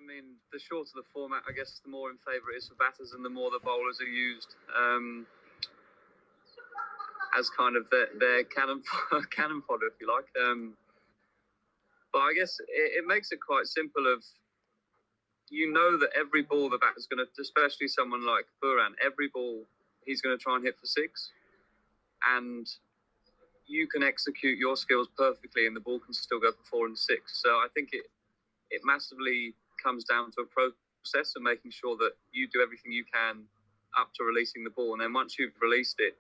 mean, the shorter the format, I guess, the more in favour it is for batters and the more the bowlers are used as kind of their cannon fodder, if you like. But I guess it makes it quite simple of, you know that every ball the batter's going to, especially someone like Buran, every ball he's going to try and hit for six. And you can execute your skills perfectly and the ball can still go for 4 and 6. So I think it massively comes down to a process of making sure that you do everything you can up to releasing the ball. And then once you've released it,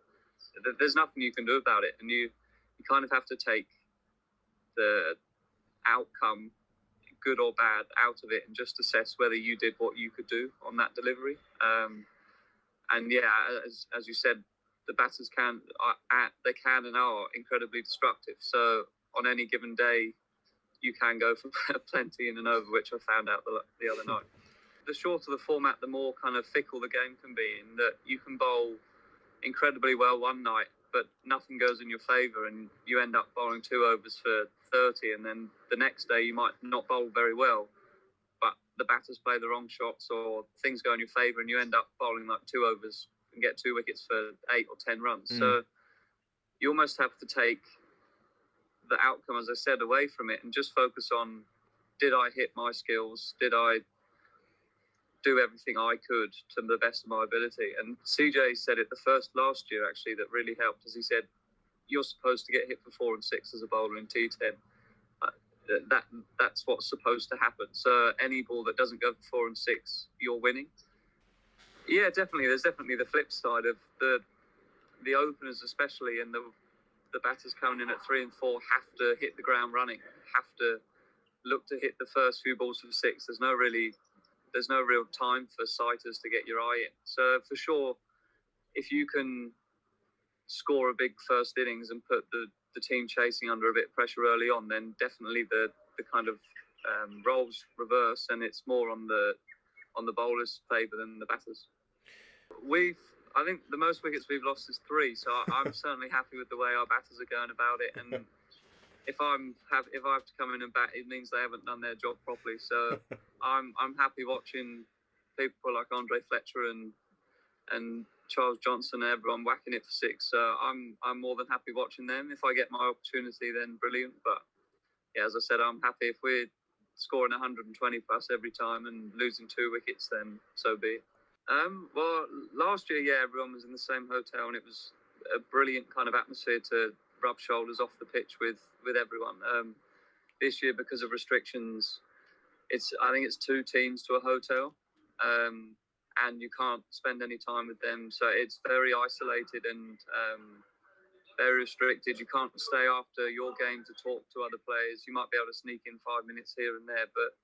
there's nothing you can do about it. And you kind of have to take the outcome, good or bad, out of it and just assess whether you did what you could do on that delivery. And yeah, as you said, the batters can and are incredibly destructive. So on any given day, you can go for plenty in and over, which I found out the other night. The shorter the format, the more kind of fickle the game can be, in that you can bowl incredibly well one night, but nothing goes in your favour and you end up bowling 2 overs for 30, and then the next day you might not bowl very well, but the batters play the wrong shots or things go in your favour and you end up bowling like 2 overs and get 2 wickets for 8 or 10 runs. So you almost have to take the outcome, as I said, away from it and just focus on, did I hit my skills? Did I do everything I could to the best of my ability? And CJ said it last year actually, that really helped, as he said, you're supposed to get hit for 4 and 6 as a bowler in T10. That's what's supposed to happen. So any ball that doesn't go for 4 and 6, you're winning. Yeah, definitely. There's definitely the flip side of the openers, especially, and the batters coming in at 3 and 4 have to hit the ground running, have to look to hit the first few balls for 6. There's no real time for sighters to get your eye in. So for sure, if you can score a big first innings and put the team chasing under a bit of pressure early on, then definitely the kind of roles reverse and it's more on the bowlers' favour than the batters. I think the most wickets we've lost is 3, so I'm certainly happy with the way our batters are going about it. And if I have to come in and bat, it means they haven't done their job properly. So I'm happy watching people like Andre Fletcher and Charles Johnson and everyone whacking it for 6. So I'm more than happy watching them. If I get my opportunity, then brilliant. But yeah, as I said, I'm happy if we're scoring 120 plus every time and losing 2 wickets, then so be it. Well, last year, yeah, everyone was in the same hotel and it was a brilliant kind of atmosphere to rub shoulders off the pitch with everyone. This year, because of restrictions, I think it's 2 teams to a hotel, and you can't spend any time with them. So it's very isolated and very restricted. You can't stay after your game to talk to other players. You might be able to sneak in 5 minutes here and there, but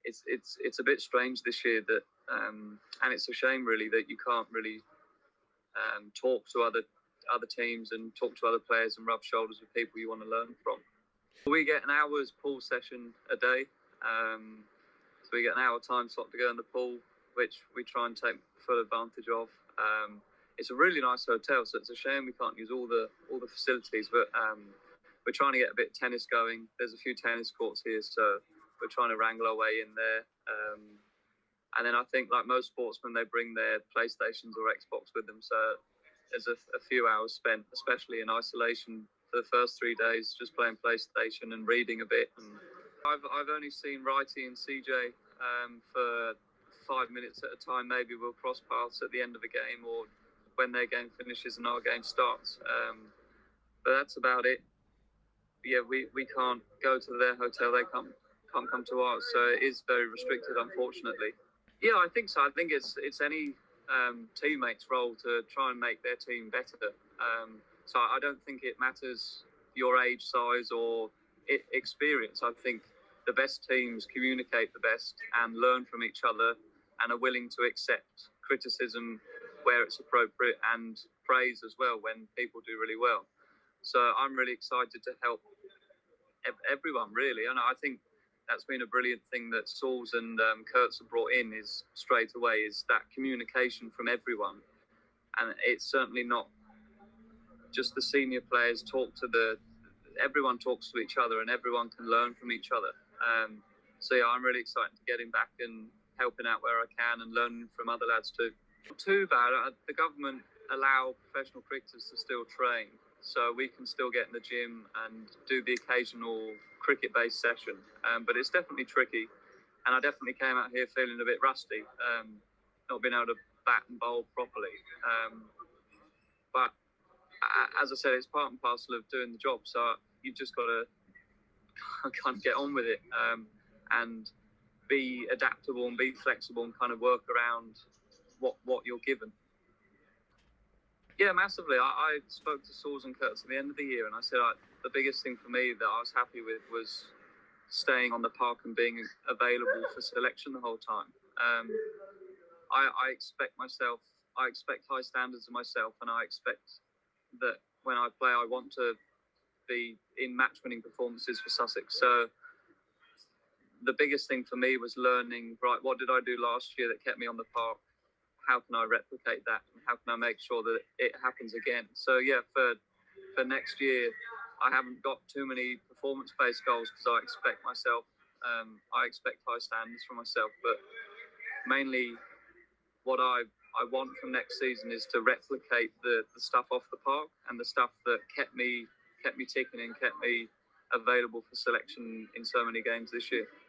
it's a bit strange this year that, and it's a shame really that you can't really talk to other teams and talk to other players and rub shoulders with people you want to learn from. We get an hour's pool session a day, so we get an hour time slot to go in the pool, which we try and take full advantage of. It's a really nice hotel, so it's a shame we can't use all the facilities, but we're trying to get a bit of tennis going. There's a few tennis courts here, so we're trying to wrangle our way in there. And then I think, like most sportsmen, they bring their PlayStations or Xbox with them, so there's a few hours spent, especially in isolation for the first 3 days, just playing PlayStation and reading a bit. And I've only seen Righty and CJ for 5 minutes at a time. Maybe we'll cross paths at the end of a game or when their game finishes and our game starts. But that's about it. Yeah, we can't go to their hotel. They can't come to ours, so it is very restricted, unfortunately. Yeah, I think so. I think it's any teammate's role to try and make their team better. So I don't think it matters your age, size, or experience. I think the best teams communicate the best and learn from each other and are willing to accept criticism where it's appropriate and praise as well when people do really well. So I'm really excited to help everyone, really. And I think that's been a brilliant thing that Sauls and Kurtz have brought in is straight away is that communication from everyone. And it's certainly not just the senior players everyone talks to each other and everyone can learn from each other. So yeah, I'm really excited to getting back and helping out where I can and learning from other lads too. Not too bad. The government allow professional cricketers to still train, so we can still get in the gym and do the occasional cricket-based session. But it's definitely tricky, and I definitely came out here feeling a bit rusty, not being able to bat and bowl properly. But as I said, it's part and parcel of doing the job. So you've just got to kind of get on with it and be adaptable and be flexible and kind of work around what you're given. Yeah, massively. I spoke to Sauls and Kurtz at the end of the year, and I said the biggest thing for me that I was happy with was staying on the park and being available for selection the whole time. I expect high standards of myself, and I expect that when I play, I want to be in match-winning performances for Sussex. So the biggest thing for me was learning, right, what did I do last year that kept me on the park? How can I replicate that? And how can I make sure that it happens again? So yeah, for next year, I haven't got too many performance-based goals because I expect high standards for myself. But mainly what I want from next season is to replicate the stuff off the park and the stuff that kept me ticking and kept me available for selection in so many games this year.